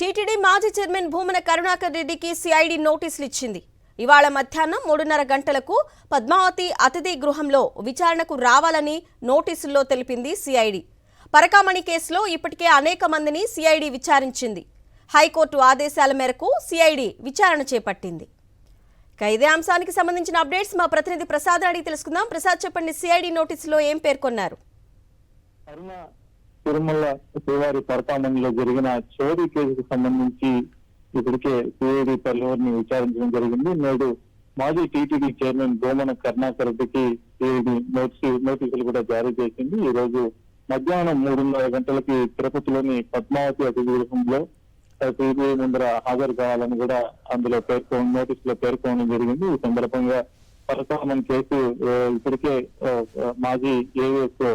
TTD మాజీ chairman Bhumana Karunakar రెడ్డికి CID నోటీసులు ఇచ్చింది. ఇవాళ మధ్యాహ్నం 3:30 గంటలకు పద్మావతి అతిథి గృహంలో విచారణకు రావాలని నోటీసుల్లో తెలిపింది సిఐడి. పరకామణి కేసులో ఇప్పటికే అనేక మందిని సిఐడి విచారించింది. హైకోర్టు ఆదేశాల మేరకు సిఐడి విచారణ చేపట్టింది. ఇదే అంశానికి సంబంధించిన అప్డేట్స్ మా ప్రతినిధి ప్రసాద్ అడిగి తెలుసుకుందాం. ప్రసాద్, చెప్పండి, సిఐడి నోటీసులో ఏం పేర్కొన్నారు? తిరుమల శ్రీవారి పరకామణిలో జరిగిన చోరీ కేసుకు సంబంధించి ఇప్పటికే సిఐడి పలువురిని విచారించడం జరిగింది. నేడు మాజీ టీటీడీ చైర్మన్ భూమన కరుణాకర్ రెడ్డికి సిఐడి నోటీసులు కూడా జారీ చేసింది. ఈ రోజు మధ్యాహ్నం 3:30 గంటలకి తిరుపతిలోని పద్మావతి అతిథి గృహంలో సిబిఐ ముందర హాజరు కావాలని కూడా అందులో నోటీసులో పేర్కొనడం జరిగింది. ఈ సందర్భంగా పరకామణి కేసు ఇప్పటికే మాజీ ఏఎస్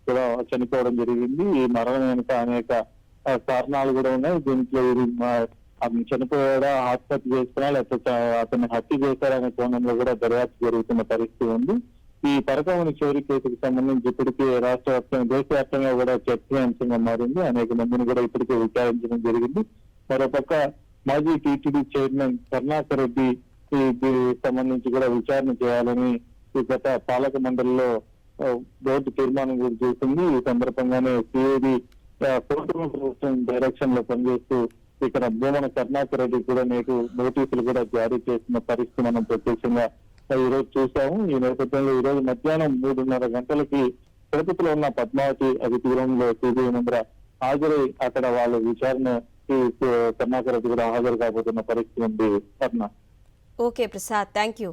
కూడా చనిపోవడం జరిగింది. ఈ మరణం వెనుక అనేక కారణాలు కూడా ఉన్నాయి. దీంట్లో చనిపోయాడా, ఆత్మహత్య చేసుకున్నా లేకపోతే అతన్ని హత్య చేశారనే కోణంలో కూడా దర్యాప్తు జరుగుతున్న పరిస్థితి ఉంది. ఈ పరకామణి చోరీ కేసుకు సంబంధించి ఇప్పటికే రాష్ట్ర వ్యాప్తంగా దేశవ్యాప్తంగా కూడా చర్చనీయాంశంగా మారింది. అనేక మందిని కూడా ఇప్పటికే విచారించడం జరిగింది. మరోపక్క మాజీ టీటీడీ చైర్మన్ కరుణాకర్ రెడ్డి సంబంధించి కూడా విచారణ చేయాలని గత పాలక మండలిలో బోర్డు తీర్మానం కూడా చేసింది. ఈ సందర్భంగానే సిఐడి ప్రభుత్వం డైరెక్షన్ లో పనిచేస్తూ ఇక్కడ భూమన కరుణాకర్ రెడ్డి కూడా నేటి నోటీసులు కూడా జారీ చేసిన పరిస్థితి మనం ప్రత్యక్షంగా ఈ రోజు చూసాము. ఈ నేపథ్యంలో ఈ రోజు మధ్యాహ్నం 3:30 గంటలకి తిరుపతిలో ఉన్న పద్మావతి అతిథి గృహంలో సిబిఐ ముందర హాజరై అక్కడ వాళ్ళ విచారణ కరుణాకర్ రెడ్డి కూడా హాజరు కాబోతున్న పరిస్థితి ఉంది. Okay Prasad, thank you.